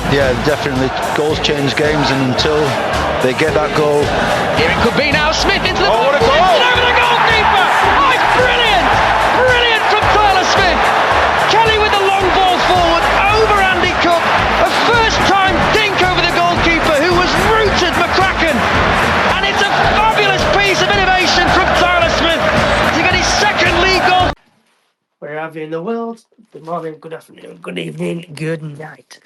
Yeah, definitely. Goals change games, and until they get that goal. Here it could be now. Smith into the Oh, what a box, goal! over the goalkeeper. Oh, it's brilliant! Brilliant from Tyler Smith. Kelly with the long ball forward over Andy Cook. A first-time dink over the goalkeeper who was rooted McCracken. And it's a fabulous piece of innovation from Tyler Smith to get his second league goal. Wherever in the world, good morning, good afternoon, good evening, good night.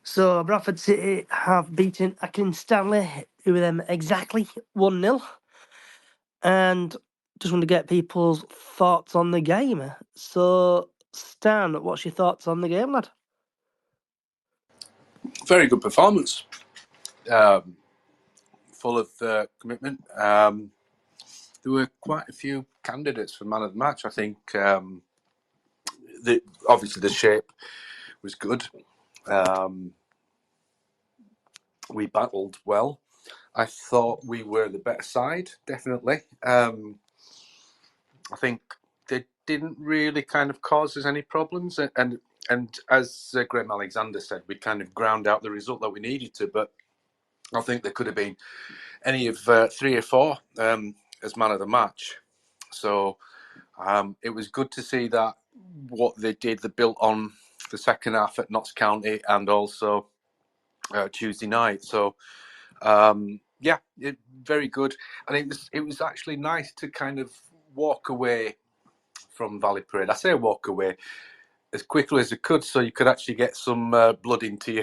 So Bradford City have beaten Accrington Stanley with them exactly 1-0. And just want to get people's thoughts on the game. So, Stan, what's your thoughts on the game, lad? Very good performance. Full of commitment. There were quite a few candidates for man of the match. I think obviously the shape was good. We battled well. I thought we were the better side, definitely. I think they didn't really kind of cause us any problems. And as Graham Alexander said, we kind of ground out the result that we needed to. But I think there could have been any of 3 or 4 as man of the match. So it was good to see that what they did, they built on the second half at Notts County and also Tuesday night. So very good. And it was actually nice to kind of walk away from Valley Parade. I say walk away as quickly as I could, so you could actually get some blood into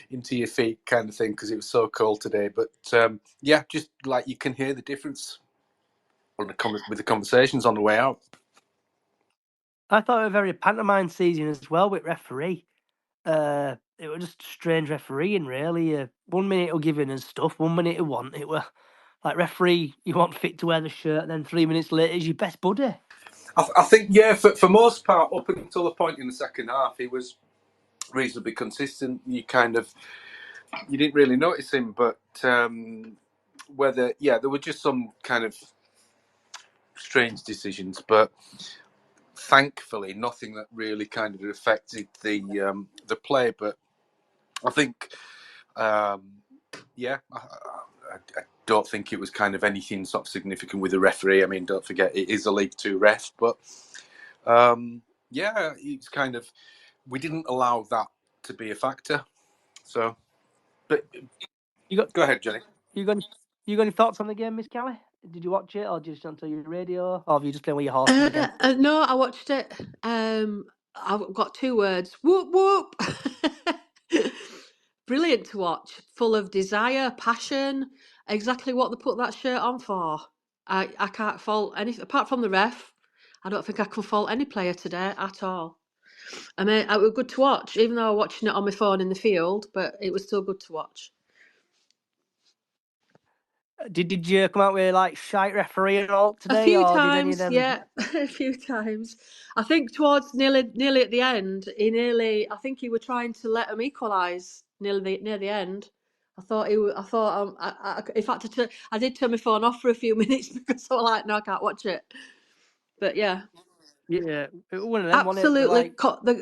your feet, kind of thing, because it was so cold today. But just like you can hear the difference with the conversations on the way out. I thought it was a very pantomime season as well with referee. It was just strange refereeing, really. 1 minute he'll give in and stuff, 1 minute he won't. It were like referee, you want fit to wear the shirt, and then 3 minutes later is your best buddy. I think, for most part, up until the point in the second half, he was reasonably consistent. You didn't really notice him, but there were just some kind of strange decisions, but thankfully nothing that really kind of affected the play. But I think, I don't think it was kind of anything sort of significant with the referee. I mean, don't forget it is a League Two ref, but it's kind of, we didn't allow that to be a factor. So, but go ahead, Jenny. You got any thoughts on the game, Miss Kelly? Did you watch it, or did you just on your radio, or have you just playing with your horses again? No, I watched it. I've got 2 words. Whoop whoop. Brilliant to watch. Full of desire, passion. Exactly what they put that shirt on for. I can't fault anything apart from the ref. I don't think I can fault any player today at all. I mean, it was good to watch, even though I was watching it on my phone in the field, but it was still good to watch. Did you come out with like shite referee and all today? A few or times, did any of them... yeah, a few times. I think towards nearly at the end, I think he was trying to let him equalise near the end. In fact, I did turn my phone off for a few minutes because I was like, no, I can't watch it. But yeah. Yeah, one of them, absolutely.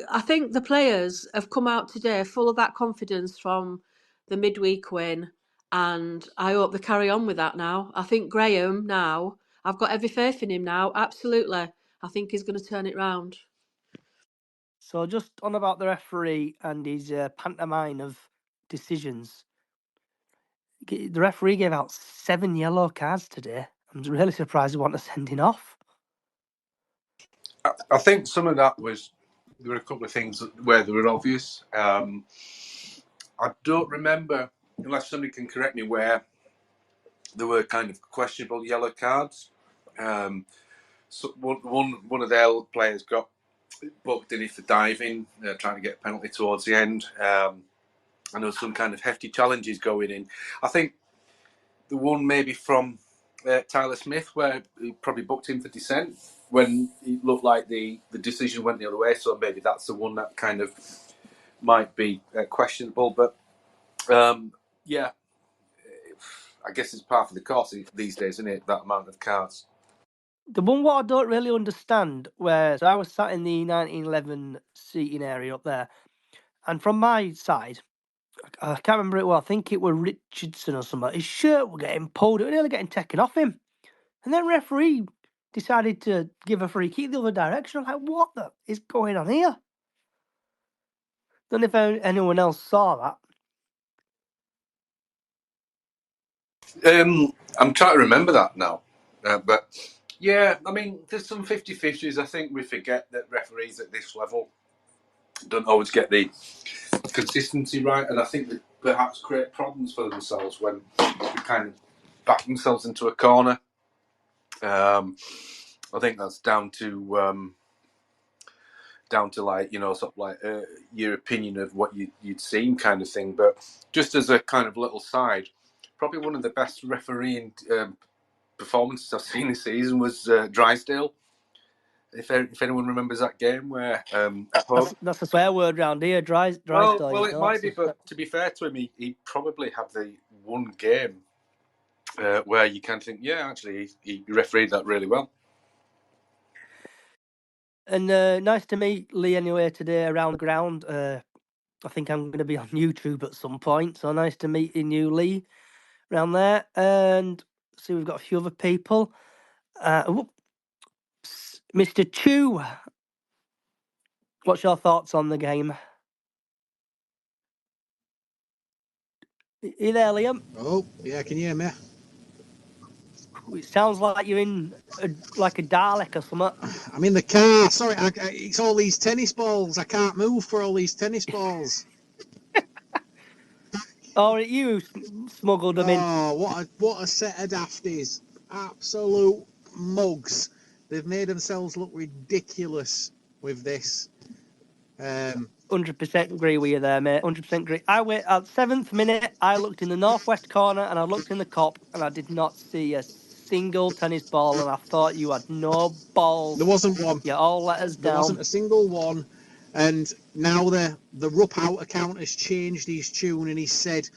I think the players have come out today full of that confidence from the midweek win, and I hope they carry on with that now. I think Graham now, I've got every faith in him now, absolutely. I think he's going to turn it round. So just on about the referee and his pantomime of decisions. The referee gave out 7 yellow cards today. I'm really surprised he wasn't sending off. I think some of that there were a couple of things where they were obvious. I don't remember, unless somebody can correct me, where there were kind of questionable yellow cards. So one of their players got booked in it for diving, trying to get a penalty towards the end. I know some kind of hefty challenges going in. I think the one maybe from Tyler Smith, where he probably booked him for dissent when it looked like the decision went the other way. So maybe that's the one that kind of might be questionable. But I guess it's part of the course these days, isn't it? That amount of cards. The one what I don't really understand, so I was sat in the 1911 seating area up there, And from my side, I can't remember it well. I think it was Richardson or something. His shirt was getting pulled. It was nearly getting taken off him. And then referee decided to give a free kick the other direction. I'm like, what the is going on here? Don't know if anyone else saw that. I'm trying to remember that now. But yeah, I mean, there's some 50-50s. I think we forget that referees at this level don't always get the consistency right, and I think they perhaps create problems for themselves when they kind of back themselves into a corner. I think that's down to like, you know, sort of like your opinion of what you'd seen, kind of thing. But just as a kind of little side, probably one of the best refereeing performances I've seen this season was Drysdale. If anyone remembers that game where that's a swear word round here, Drysdale. Well, it might be, but to be fair to him, he probably had the one game where you can think, yeah, actually, he refereed that really well. And nice to meet Lee anyway today around the ground. I think I'm going to be on YouTube at some point, so nice to meet you, Lee, around there. And see, we've got a few other people. Mr. Chu, what's your thoughts on the game? Are you there, Liam? Oh, yeah, can you hear me? It sounds like you're in like a Dalek or something. I'm in the car. Sorry, it's all these tennis balls. I can't move for all these tennis balls. Or you smuggled them in. Oh, what a set of dafties. Absolute mugs. They've made themselves look ridiculous with this. 100% agree with you there, mate. 100% agree. I wait at 7th minute. I looked in the northwest corner and I looked in the cop and I did not see a single tennis ball, and I thought you had no balls. There wasn't one. You all let us down. There wasn't a single one. And now the Rupp Out account has changed his tune, and he said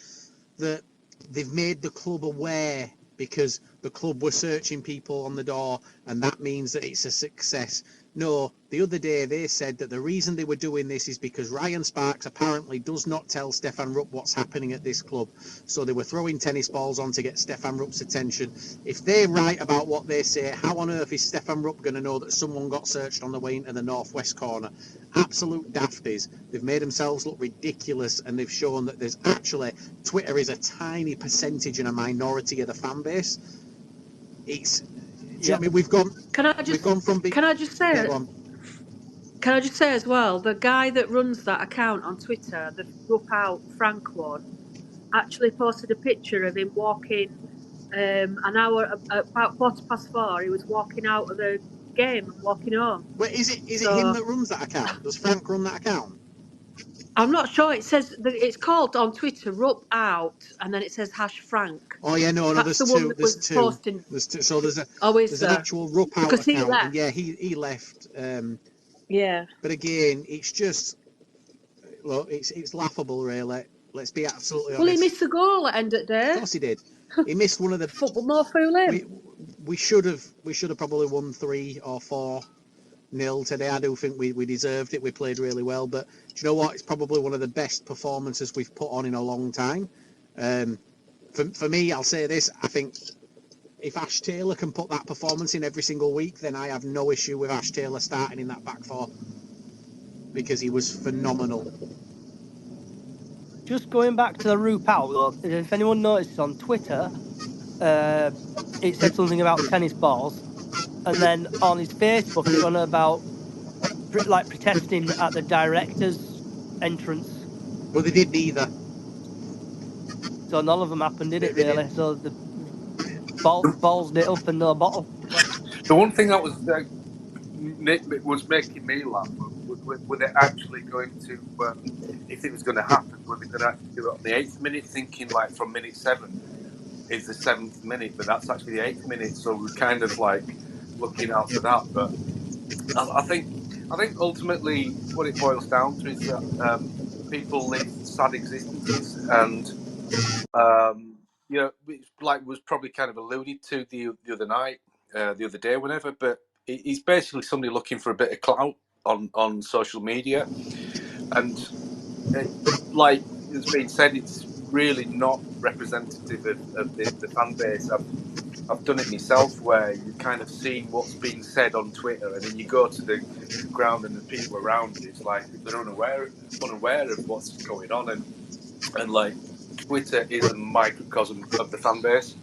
that they've made the club aware because the club were searching people on the door, and that means that it's a success. No, the other day they said that the reason they were doing this is because Ryan Sparks apparently does not tell Stefan Rupp what's happening at this club. So they were throwing tennis balls on to get Stefan Rupp's attention. If they're right about what they say, how on earth is Stefan Rupp going to know that someone got searched on the way into the northwest corner? Absolute dafties. They've made themselves look ridiculous, and they've shown that there's actually, Twitter is a tiny percentage and a minority of the fan base. It's, do you know what I mean? We've gone. Can I just say as well, the guy that runs that account on Twitter, the Rupp Out Frank one, actually posted a picture of him walking an hour about 4:15. He was walking out of the game and walking home. Wait, is it him that runs that account? Does Frank run that account? I'm not sure. It says that it's called on Twitter Rupp Out, and then it says #Frank. Oh yeah, no, That's there's the two. one that There's was two. posting. There's two. So there's an actual Rupp Out account. He left. Yeah, he left. Yeah. But again, it's just, look, it's laughable, really. Let's be absolutely honest. Well, he missed the goal at end of the day. Of course he did. He missed one of the football more fooling. We should have probably won 3 or 4-0 today. I do think we deserved it. We played really well, but do you know what? It's probably one of the best performances we've put on in a long time. For me, I'll say this: I think if Ash Taylor can put that performance in every single week, then I have no issue with Ash Taylor starting in that back four, because he was phenomenal. Just going back to the Rupp Out, if anyone noticed on Twitter, it said something about tennis balls, and then on his Facebook it went about like protesting at the director's entrance. Well, they did neither. So none of them happened, did it really? So the balls lit up and no bottle. The one thing that was making me laugh were they actually going to, if it was going to happen, were they going to actually do it on the 8th minute, thinking like from minute 7 is the 7th minute, but that's actually the 8th minute, so we're kind of like looking out for that. But I think ultimately what it boils down to is that people live sad existences, and you know, it's like was probably kind of alluded to the other night, the other day, whenever, but he's basically somebody looking for a bit of clout on social media, and like it's been said, it's really not representative of the fan base. I've done it myself, where you've kind of seen what's being said on Twitter, and then you go to the ground, and the people around you, it's like they're unaware of what's going on, and like Twitter is a microcosm of the fan base.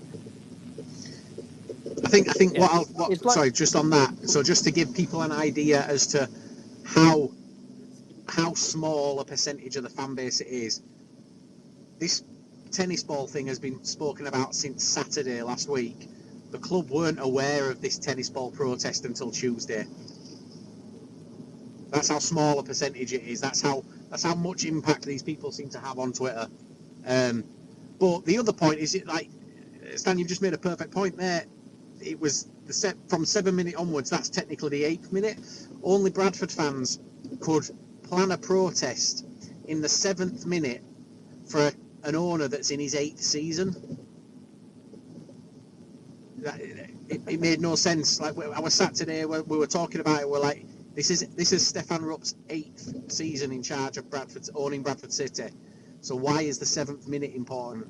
I think Yeah. It's like sorry, just on that. So just to give people an idea as to how small a percentage of the fan base it is, this tennis ball thing has been spoken about since Saturday last week. The club weren't aware of this tennis ball protest until Tuesday. That's how small a percentage it is. That's how much impact these people seem to have on Twitter. But the other point is, it like Stan, you've just made a perfect point there. It was from 7 minute onwards. That's technically the 8th minute. Only Bradford fans could plan a protest in the 7th minute for an owner that's in his 8th season. It made no sense. Like, I was sat today, we were talking about it. We're like, this is Stefan Rupp's 8th season in charge of owning Bradford City. So why is the 7th minute important?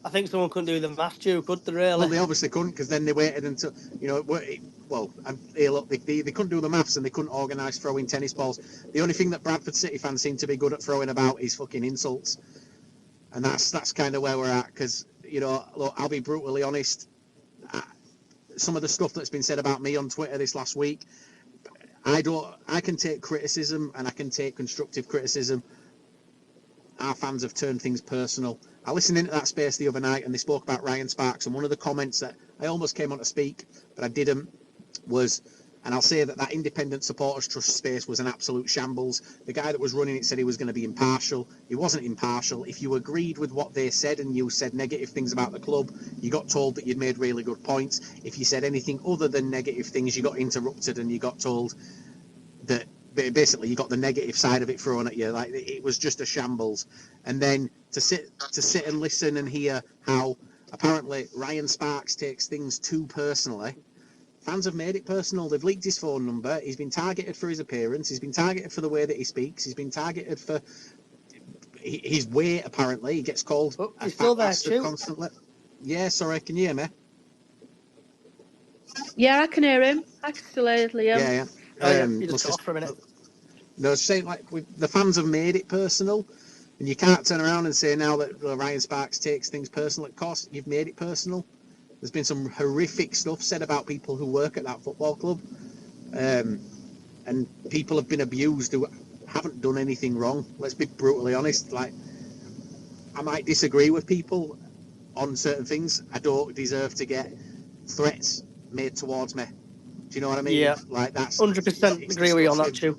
I think someone couldn't do the maths, could they really? Well, they obviously couldn't, because then they waited until, they couldn't do the maths, and they couldn't organise throwing tennis balls. The only thing that Bradford City fans seem to be good at throwing about is fucking insults, and that's kind of where we're at. Because look, I'll be brutally honest. Some of the stuff that's been said about me on Twitter this last week, I can take criticism, and I can take constructive criticism. Our fans have turned things personal. I listened into that space the other night, and they spoke about Ryan Sparks, and one of the comments that I almost came on to speak, but I didn't, was, and I'll say that independent supporters trust space was an absolute shambles. The guy that was running it said he was going to be impartial. He wasn't impartial. If you agreed with what they said and you said negative things about the club, you got told that you'd made really good points. If you said anything other than negative things, you got interrupted and you got told that basically you got the negative side of it thrown at you. Like, it was just a shambles. And then to sit and listen and hear how apparently Ryan Sparks takes things too personally. Fans have made it personal. They've leaked his phone number. He's been targeted for his appearance. He's been targeted for the way that he speaks. He's been targeted for his weight, apparently. He gets called a he's fat still there, bastard constantly. Yeah, sorry, can you hear me? Yeah, I can hear him. I can still hear Liam. Yeah. You just got off for a minute. No, I was saying, like, the fans have made it personal, and you can't turn around and say now that Ryan Sparks takes things personal. Of course, you've made it personal. There's been some horrific stuff said about people who work at that football club, and people have been abused who haven't done anything wrong. Let's be brutally honest. Like, I might disagree with people on certain things. I don't deserve to get threats made towards me. Do you know what I mean? Yeah, like, that's 100% agree with you on that, Stu.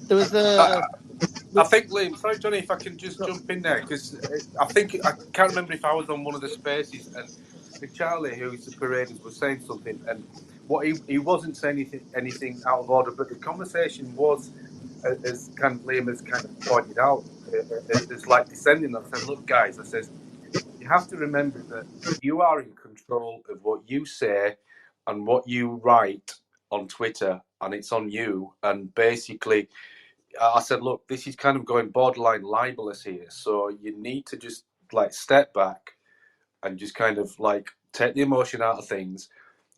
There was I think, Liam, sorry, Johnny, if I can just jump in there, because I can't remember if I was on one of the spaces, and I think Charlie, who's the paraders, was saying something, and what he wasn't saying anything out of order, but the conversation was, as kind of Liam has kind of pointed out, it's like descending. I said, look, guys, I says, you have to remember that you are in control of what you say and what you write on Twitter, and it's on you, and basically, I said, look, this is kind of going borderline libelous here. So you need to just like step back and just kind of like take the emotion out of things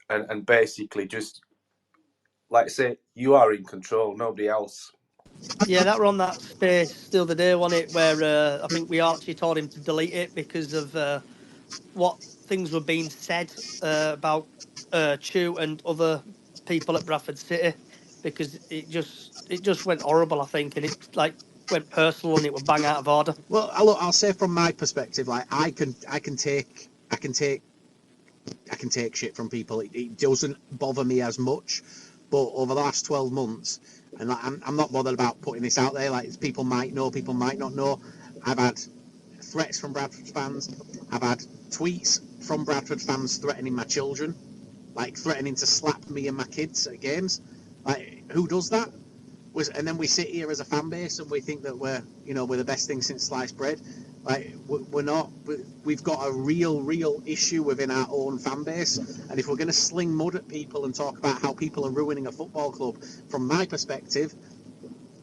and basically just like say, you are in control, nobody else. Yeah, that were on that space the other day, wasn't it? Where I think we actually told him to delete it because of what things were being said about Chew and other people at Bradford City, because it just went horrible, I think, and it like went personal and it was bang out of order. Well, I'll say from my perspective, like, I can take shit from people. It doesn't bother me as much. But over the last 12 months, and I'm not bothered about putting this out there, like, people might know, people might not know, I've had threats from Bradford fans. I've had tweets from Bradford fans threatening my children, like threatening to slap me and my kids at games. Like, who does that? And then we sit here as a fan base and we think that we're the best thing since sliced bread. Like, we're not. We've got a real issue within our own fan base, and if we're going to sling mud at people and talk about how people are ruining a football club, from my perspective,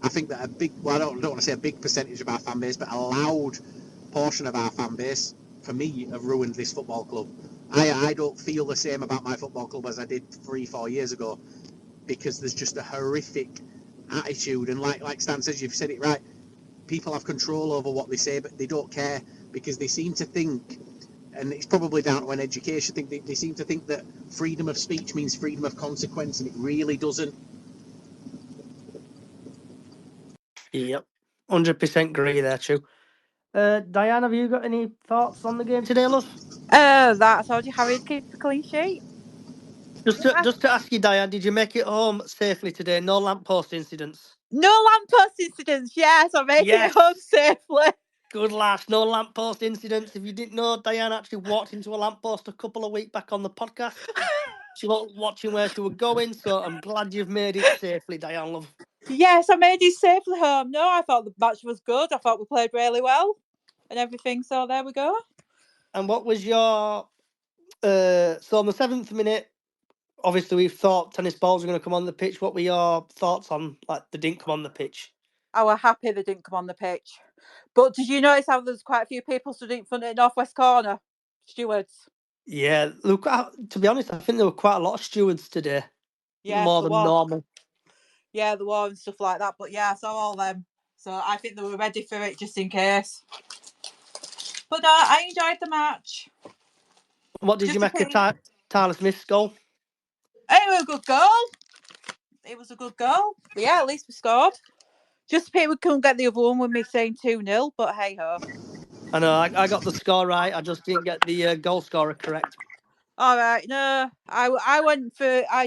I think that I don't want to say a big percentage of our fan base, but a loud portion of our fan base, for me, have ruined this football club. I don't feel the same about my football club as I did 3-4 years ago, because there's just a horrific attitude. And like Stan says, you've said it right. People have control over what they say, but they don't care, because they seem to think, and it's probably down to an education thing, they seem to think that freedom of speech means freedom of consequence, and it really doesn't. Yep, 100% agree there, Chu. Diane, have you got any thoughts on the game today, love? That told you Harry'd keep a clean sheet. Just to ask you, Diane, did you make it home safely today? No lamppost incidents? No lamppost incidents. Yes, I made Yes. it home safely. Good lass, no lamppost incidents. If you didn't know, Diane actually walked into a lamppost a couple of weeks back on the podcast. She wasn't watching where she was going, so I'm glad you've made it safely, Diane, love. Yes, I made it safely home. No, I thought the match was good. I thought we played really well and everything. So there we go. And what was your... so on the 7th minute, obviously we thought tennis balls were going to come on the pitch. What were your thoughts on, like, they didn't come on the pitch? I was happy they didn't come on the pitch. But did you notice how there's quite a few people stood in front of the northwest corner? Stewards. Yeah, look, to be honest, I think there were quite a lot of stewards today. Yeah, More than normal. Yeah, the war and stuff like that. But yeah, I saw all them. So I think they were ready for it just in case. But I enjoyed the match. What did you make of Tyler Smith's goal? It was a good goal. But yeah, at least we scored. Just a pity we couldn't get the other one with me saying 2-0, but hey ho. I know, I got the score right. I just didn't get the goal scorer correct. All right, no, I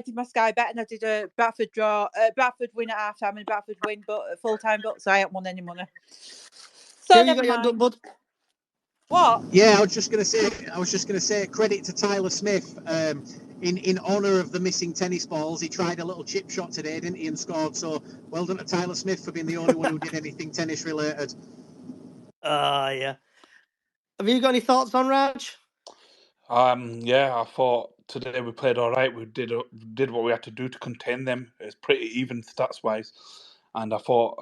did my Sky bet and I did a Bradford win at half time and Bradford win but full time, but so I haven't won any money. So you never got your hand mind. up, bud? What? Yeah, I was just going to say credit to Tyler Smith. In honour of the missing tennis balls, he tried a little chip shot today, didn't he, and scored. So well done to Tyler Smith for being the only one who did anything tennis related. Yeah. Have you got any thoughts on Raj? Yeah, I thought today we played all right. We did what we had to do to contain them. It's pretty even stats wise, and I thought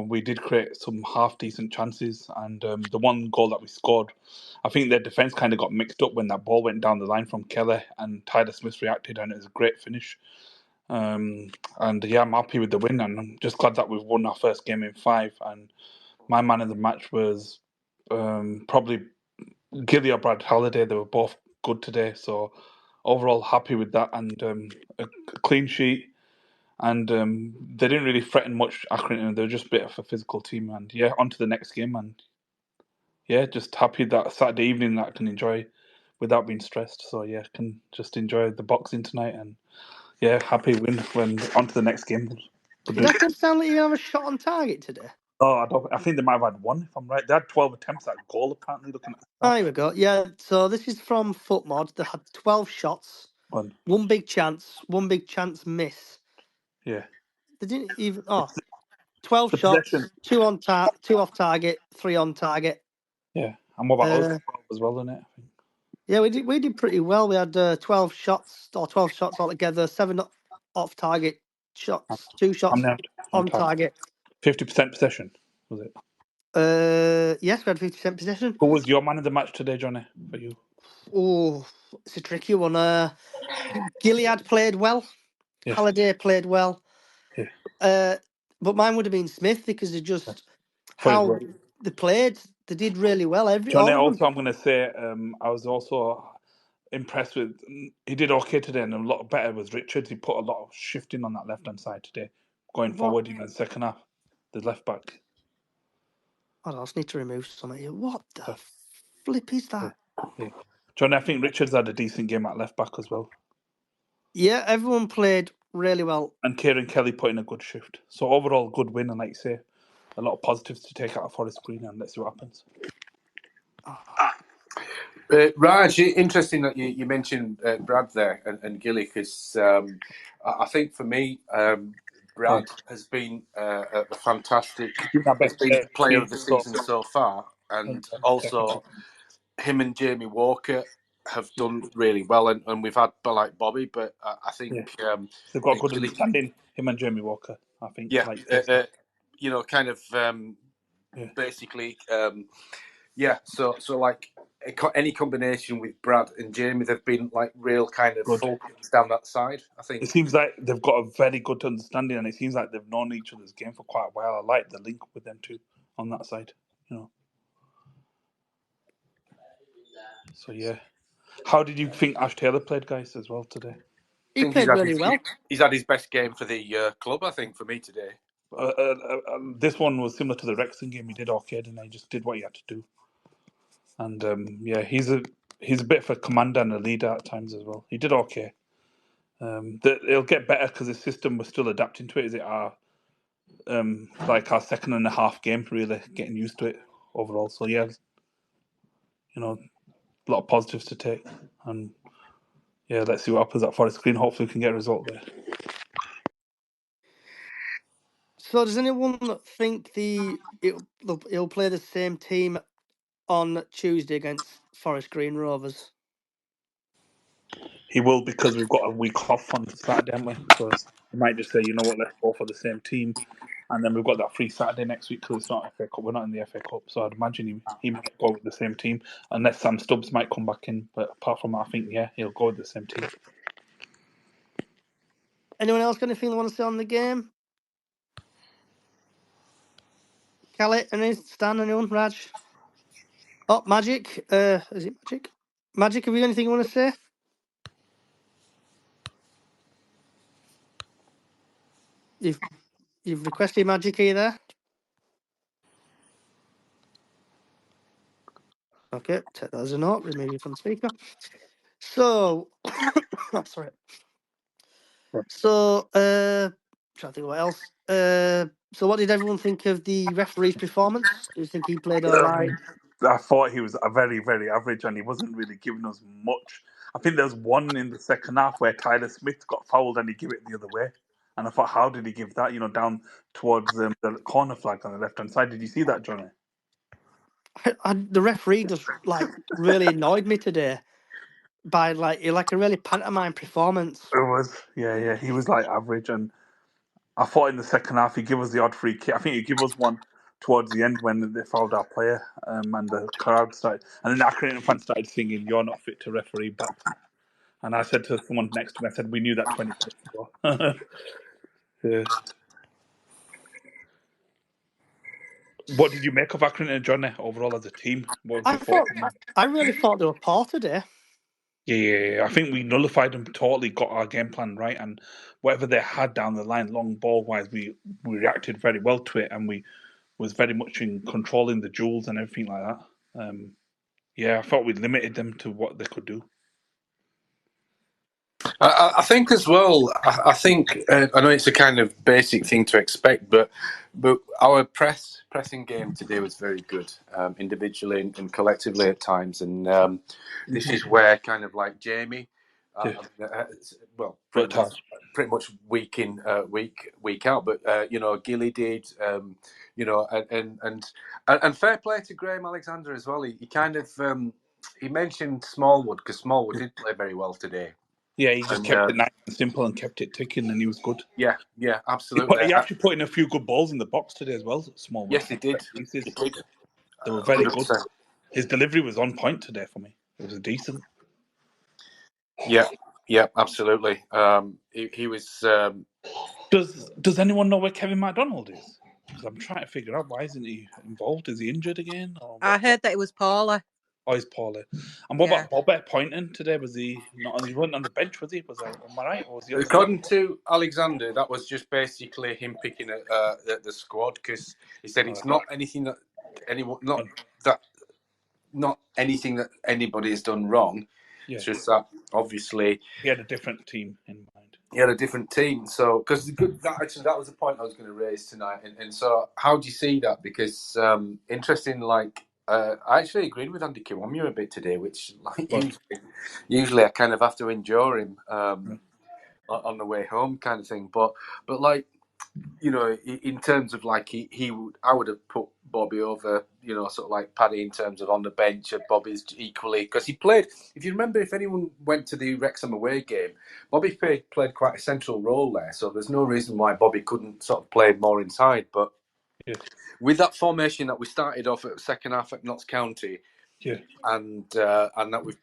we did create some half decent chances. And the one goal that we scored, I think their defense kind of got mixed up when that ball went down the line from Kelly, and Tyler Smith reacted, and it was a great finish. And yeah, I'm happy with the win, and I'm just glad that we've won our first game in 5. And my man of the match was probably Gilly or Brad Halliday. They were both good today, so overall happy with that, and a clean sheet, and they didn't really threaten much Accrington. They were just a bit of a physical team, and yeah, on to the next game, and yeah, just happy that Saturday evening that I can enjoy without being stressed. So yeah, can just enjoy the boxing tonight, and yeah, happy win when on to the next game. Did Accrington Stanley have a shot on target today? Oh, I think they might have had one, if I'm right. They had 12 attempts at goal, apparently, looking at that. Oh, here we go. Yeah, so this is from FootMod. They had 12 shots, one big chance miss. Yeah. They didn't even... 12 shots, possession. 2 off target, 3 on target. Yeah, and what about us as well, isn't it? Yeah, we did pretty well. We had 12 shots altogether, 7 off target shots, 2 shots on target. 50% possession, was it? Yes, we had 50% possession. Who was your man of the match today, Johnny, for you? Oh, it's a tricky one. Gilead played well. Yeah. Halliday played well. Yeah. But mine would have been Smith, because they just how they played. They did really well. Johnny, also, I'm going to say I was also impressed with. He did okay today, and a lot better was Richards. He put a lot of shifting on that left hand side today, going forward in the second half. The left back. I just need to remove something here. What the flip is that? Yeah. Johnny, I think Richards had a decent game at left back as well. Yeah, everyone played really well. And Kieran Kelly put in a good shift. So overall, good win, and like you say, a lot of positives to take out of Forest Green, and let's see what happens. Raj, interesting that you mentioned Brad there and Gilly, because I think for me, Brad has been a fantastic player of the season so far, and also him and Jamie Walker have done really well, and we've had like Bobby, but I think they've got a good understanding. Him and Jamie Walker, I think. Yeah, kind of basically, So like any combination with Brad and Jamie, they've been like real kind of Good. fulcrums down that side. I think It seems like they've got a very good understanding, and it seems like they've known each other's game for quite a while. I like the link with them too on that side. So yeah. How did you think Ash Taylor played, guys, as well today? He played really well. He's had his best game for the club, I think, for me today. This one was similar to the Wrexham game. He did okay, and he just did what he had to do. And he's a bit of a commander and a leader at times as well. He did okay. It'll get better because the system was still adapting to it. Is it our second and a half game, really getting used to it overall? So yeah, a lot of positives to take, and yeah, let's see what happens at Forest Green. Hopefully, we can get a result there. So, does anyone think he'll play the same team on Tuesday against Forest Green Rovers? He will, because we've got a week off on Saturday, haven't we? So he might just say, you know what, let's go for the same team. And then we've got that free Saturday next week because it's not FA Cup. We're not in the FA Cup. So I'd imagine he might go with the same team, unless Sam Stubbs might come back in. But apart from that, I think, he'll go with the same team. Anyone else got anything they want to say on the game? Callie, Stan, anyone? Raj? Oh, Magic. Is it Magic? Magic, have you got anything you want to say? You've requested Magic, are you there? Okay, take that as a note. Remove you from speaker. So, sorry. So, trying to think what else. So, what did everyone think of the referee's performance? Do you think he played all right? I thought he was a very, very average, and he wasn't really giving us much. I think there was one in the second half where Tyler Smith got fouled and he gave it the other way. And I thought, how did he give that? Down towards the corner flag on the left-hand side. Did you see that, Johnny? The referee just really annoyed me today by a really pantomime performance. It was, yeah. He was average, and I thought in the second half he gave us the odd free kick. I think he gave us one towards the end when they fouled our player, and the crowd started, and then the Accrington fans started singing, "You're not fit to referee back." And I said to someone next to me, I said, "We knew that 20 minutes ago." Yeah. What did you make of Accrington, Johnny, overall as a team? I really thought they were poor today. Yeah. I think we nullified them totally, got our game plan right, and whatever they had down the line, long ball wise, we reacted very well to it, and we was very much in controlling the duels and everything like that. I thought we limited them to what they could do. I think as well. I think I know it's a kind of basic thing to expect, but our pressing game today was very good, individually and collectively at times. And this is where kind of like Jamie, pretty much week in week out. But Gilly did, and fair play to Graham Alexander as well. He kind of he mentioned Smallwood because Smallwood did play very well today. Yeah, he just kept it nice and simple and kept it ticking, and he was good. Yeah, absolutely. He actually put in a few good balls in the box today as well, Smallwood. Yes, he did. They were very good. His delivery was on point today for me. It was decent. Yeah, absolutely. He was... Does anyone know where Kevin MacDonald is? Because I'm trying to figure out, why isn't he involved? Is he injured again? I heard that it was poorly. Oh, he's poorly. And what about Bobby Poynton today? Was he not? He wasn't on the bench, was he? Am I right? Or was he According to Alexander, that was just basically him picking at the squad, because he said it's not anything that not anything that anybody has done wrong. Yeah. It's just that obviously he had a different team in mind. He had a different team, so because that was the point I was going to raise tonight. And so, how do you see that? Because interesting, I actually agreed with Andy Kiwamya a bit today, which usually I kind of have to endure him on the way home, kind of thing. But in terms of I would have put Bobby over, sort of like Paddy in terms of on the bench, and Bobby's equally, because he played. If you remember, if anyone went to the Wrexham away game, Bobby played quite a central role there. So there's no reason why Bobby couldn't sort of play more inside. But Yeah. With that formation that we started off at second half at Notts County, Yeah. and that we've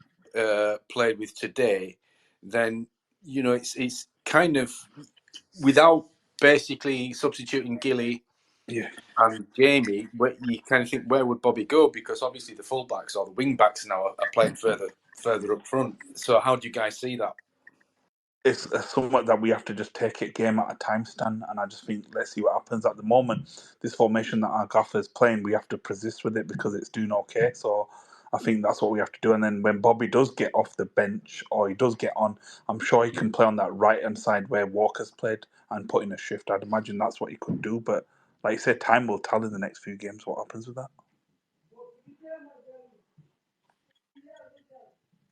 played with today, then it's kind of without basically substituting Gilly Yeah. and Jamie, you kind of think, where would Bobby go? Because obviously the fullbacks or the wing backs now are playing further up front. So how do you guys see that? It's somewhat that we have to just take it game at a time, Stan. And I just think, let's see what happens. At the moment, this formation that our gaffer's playing, we have to persist with it because it's doing okay. So I think that's what we have to do. And then when Bobby does get off the bench or he does get on, I'm sure he can play on that right-hand side where Walker's played and put in a shift. I'd imagine that's what he could do. But like you said, time will tell in the next few games what happens with that.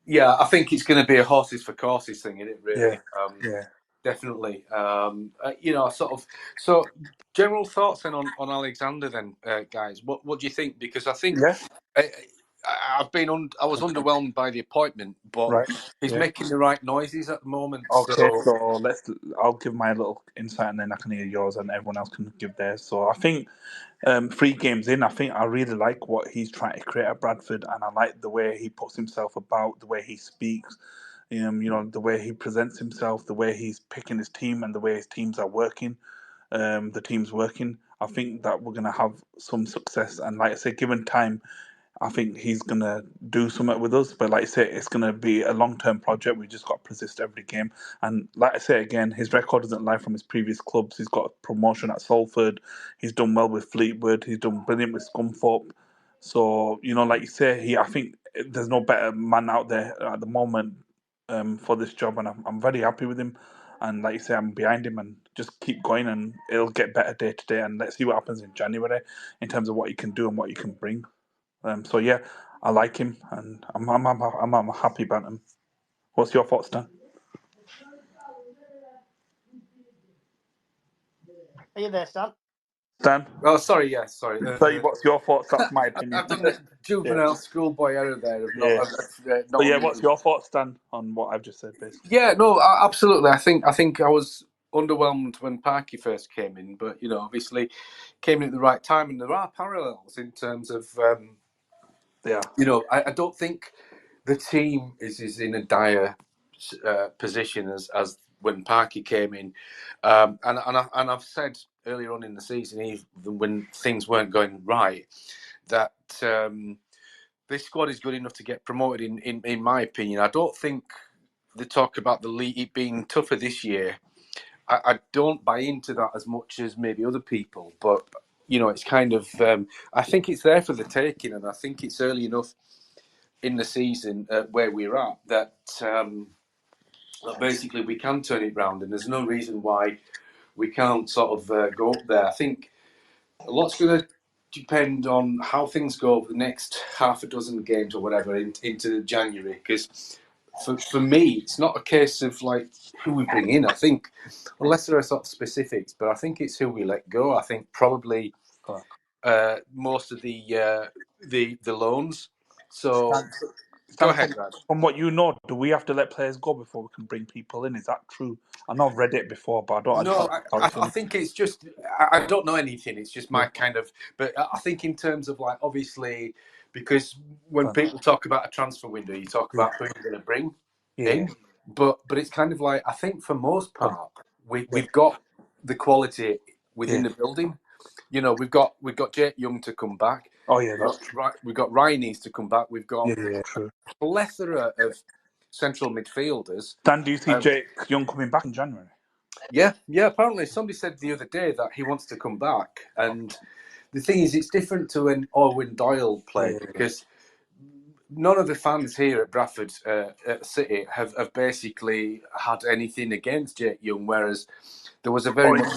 Yeah, I think it's going to be a horses for courses thing, isn't it? Really, Yeah. definitely. So general thoughts then on Alexander then, guys. What do you think? Because I think Yeah. I was underwhelmed by the appointment, but Right. he's Yeah. making the right noises at the moment. Okay, So so I'll give my little insight and then I can hear yours and everyone else can give theirs. So I think 3 games in, I think I really like what he's trying to create at Bradford, and I like the way he puts himself about, the way he speaks, the way he presents himself, the way he's picking his team, and the way his teams are working. The team's working. I think that we're gonna have some success, and like I say, given time, I think he's gonna do something with us. But like I say, it's gonna be a long-term project. We just got to persist every game. And like I say again, his record doesn't lie from his previous clubs. He's got a promotion at Salford. He's done well with Fleetwood. He's done brilliant with Scunthorpe. So like you say, I think there's no better man out there at the moment for this job, and I'm very happy with him. And like you say, I'm behind him, and just keep going, and it'll get better day to day. And let's see what happens in January in terms of what he can do and what he can bring. So yeah, I like him, and I'm happy about him. What's your thoughts, Dan? Are you there, Stan? Dan, sorry. tell you what's your thoughts. That's my opinion. I've done the Yeah, juvenile schoolboy error there of yeah. not So yeah, what's really. your thoughts, Dan, on what I've just said, basically? Yeah, no, absolutely. I think I was underwhelmed when Parky first came in, but obviously came in at the right time, and there are parallels in terms of Yeah. I don't think the team is in a dire position as when Parky came in, and I've said earlier on in the season, even when things weren't going right, that this squad is good enough to get promoted. In my opinion, I don't think the talk about the league being tougher this year, I don't buy into that as much as maybe other people. But it's kind of I think it's there for the taking, and I think it's early enough in the season where we're at that basically we can turn it round, and there's no reason why we can't sort of go up there. I think a lot's going to depend on how things go over the next half a dozen games or whatever into January, because for me, it's not a case of like who we bring in. I think, unless there are sort of specifics, but I think it's who we let go. I think probably most of the loans. So go ahead, Raj. From what you know, do we have to let players go before we can bring people in? Is that true? I know I've read it before, but I don't. No, I think it's just I don't know anything. It's just my kind of. But I think in terms of like obviously, because when people talk about a transfer window, you talk about who you're going to bring in. But it's kind of like I think for most part we've got the quality within the building. We've got Jake Young to come back. Oh yeah, that's true. We've got Ryan East to come back. We've got True. a plethora of central midfielders. Dan, do you see Jake Young coming back in January? Yeah. Apparently, somebody said the other day that he wants to come back, and the thing is, it's different to when Owen Doyle played because none of the fans here at Bradford City have basically had anything against Jake Young, whereas there was a very much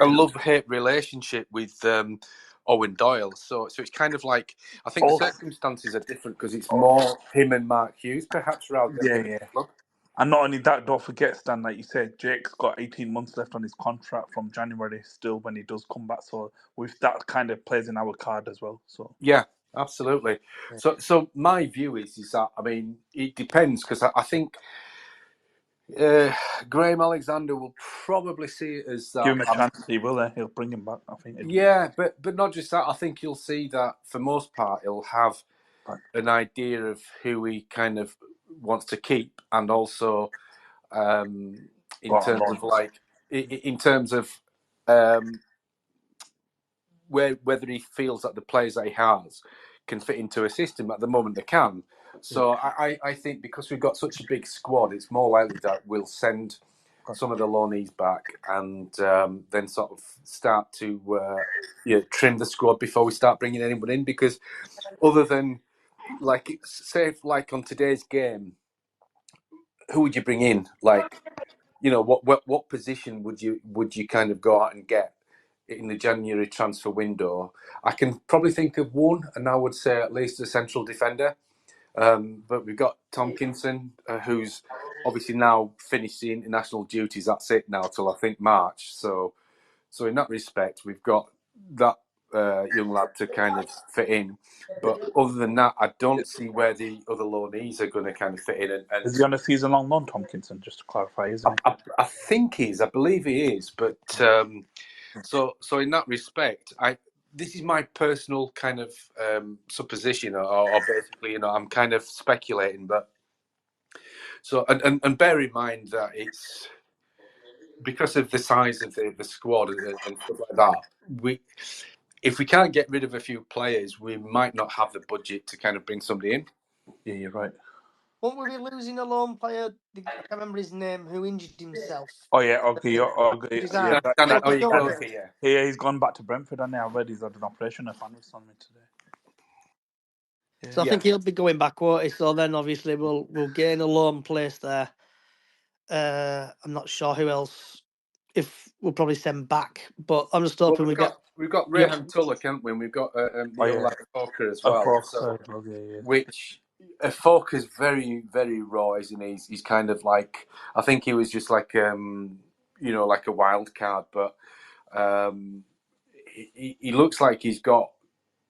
a love-hate relationship with Owen Doyle. So it's kind of like I think the circumstances are different because it's more him and Mark Hughes, perhaps, rather than him and the club. And not only that, don't forget, Stan, like you said, Jake's got 18 months left on his contract from January still when he does come back. So with that kind of plays in our card as well. So yeah, absolutely. So my view is that I mean it depends because I think Graham Alexander will probably see it as Give that. him a chance, he will. He'll bring him back. I think. Yeah, but not just that. I think you'll see that for most part, he'll have an idea of who he kind of wants to keep, and also in terms of whether he feels that the players that he has can fit into a system. At the moment, they can. So I think because we've got such a big squad, it's more likely that we'll send some of the loanees back and then sort of start to trim the squad before we start bringing anyone in. Because other than say on today's game, who would you bring in? What position would you kind of go out and get in the January transfer window? I can probably think of one, and I would say at least a central defender. But we've got Tomkinson, who's obviously now finished the international duties. That's it now till I think March. So in that respect, we've got that young lad to kind of fit in. But other than that, I don't see where the other loanees are going to kind of fit in. And Is he on a season-long loan, Tomkinson? Just to clarify, isn't he? I think he is. I believe he is. But so in that respect, this is my personal kind of supposition, or basically, I'm kind of speculating. But so and bear in mind that it's because of the size of the squad and stuff like that. If we can't get rid of a few players, we might not have the budget to kind of bring somebody in. Yeah, you're right. Won't we be losing a lone player? I can't remember his name. Who injured himself? Oh yeah, okay, Yeah, yeah. He's gone back to Brentford, and I read he's had an operation. A fan was telling me today. Yeah. So I think he'll be going back, won't he? So then obviously we'll gain a loan place there. I'm not sure who else. If we'll probably send back, but I'm just hoping we've got Rehan Tulloch, haven't we? And we've got the young lad Fokker as well. Which Fokker's very, very raw, isn't he? He's kind of like, I think he was just like like a wild card, but he looks like he's got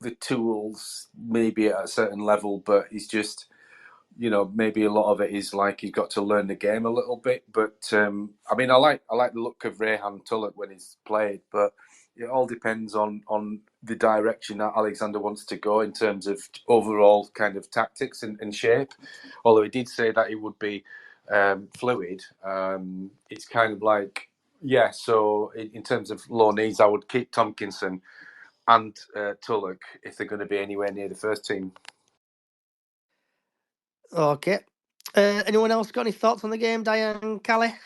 the tools maybe at a certain level, but he's just maybe a lot of it is like he's got to learn the game a little bit. But I mean, I like the look of Rehan Tulloch when he's played, but it all depends on the direction that Alexander wants to go in terms of overall kind of tactics and shape. Although he did say that it would be fluid, it's kind of like, yeah. So in terms of loanees, I would keep Tomkinson and Tulloch if they're going to be anywhere near the first team. Okay. Anyone else got any thoughts on the game, Diane, Callie?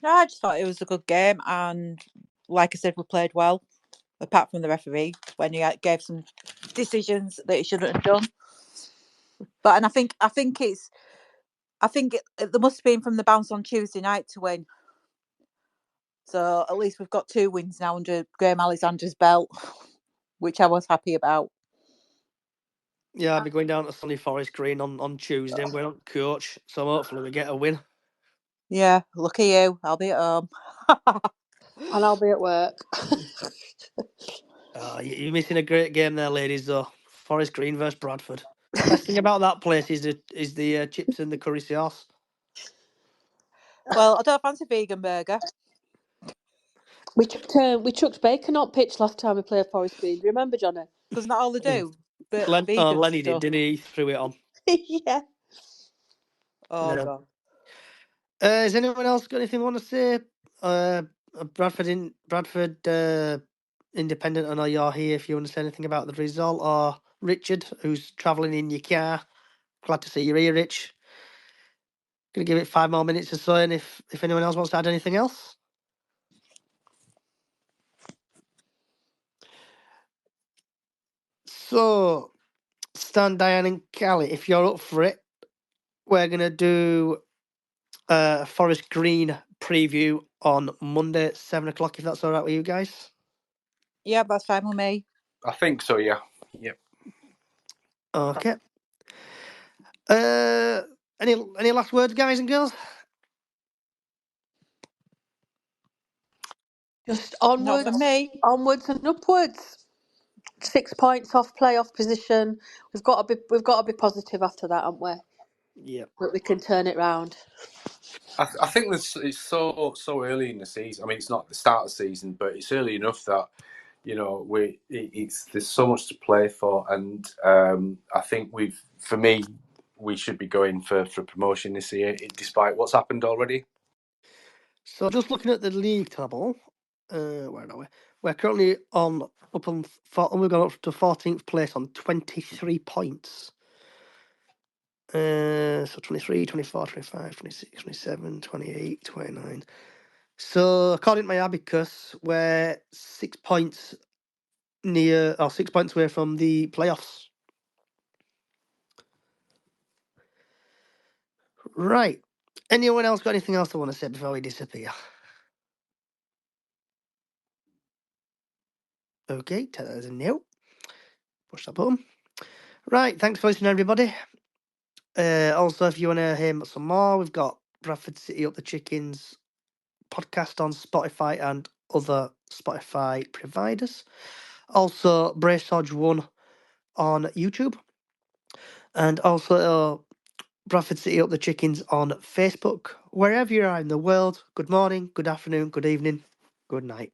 No, I just thought it was a good game, and like I said, we played well, apart from the referee when he gave some decisions that he shouldn't have done. But and I think there must have been from the bounce on Tuesday night to win. So at least we've got 2 wins now under Graham Alexander's belt, which I was happy about. Yeah, I'll be going down to Sunny Forest Green on Tuesday. I'm going on coach, so hopefully we get a win. Yeah, lucky you. I'll be at home. And I'll be at work. You're missing a great game there, ladies, though. Forest Green versus Bradford. Best thing about that place is the chips and the curry sauce. Well, I don't fancy vegan burger. We chucked bacon on pitch last time we played Forest Green. Do you remember, Johnny? Because not all they do. But Lenny did, didn't he? He threw it on. Yeah. Oh, yeah. God. Has anyone else got anything they want to say? Bradford Independent, I know you're here if you want to say anything about the result, or Richard, who's travelling in your car. Glad to see you're here, Rich. Gonna give it 5 more minutes or so, and if anyone else wants to add anything else. So, Stan, Diane, and Callie, if you're up for it, we're gonna do a Forest Green preview on Monday at 7 o'clock, if that's all right with you guys. Yeah, that's fine with me. I think so, yeah. Yep. Okay. Any last words, guys and girls? Just onwards, Not for me. Onwards and upwards. 6 points off playoff position. We've got to be positive after that, haven't we? Yeah. But we can turn it round. I think it's so early in the season. I mean, it's not the start of the season, but it's early enough that there's so much to play for, and I think for me, we should be going for promotion this year, despite what's happened already. So just looking at the league table, where are we? We're currently we've gone up to 14th place on 23 points. So 23, 24, 25, 26, 27, 28, 29. So according to my abacus, we're 6 points 6 points away from the playoffs. Right. Anyone else got anything else they want to say before we disappear? Okay, tell us a no. Push that button. Right, thanks for listening, everybody. Also, if you want to hear some more, we've got Bradford City Up the Chickens podcast on Spotify and other Spotify providers. Also, Brace Hodge 1 on YouTube. And also, Bradford City Up the Chickens on Facebook. Wherever you are in the world, good morning, good afternoon, good evening, good night.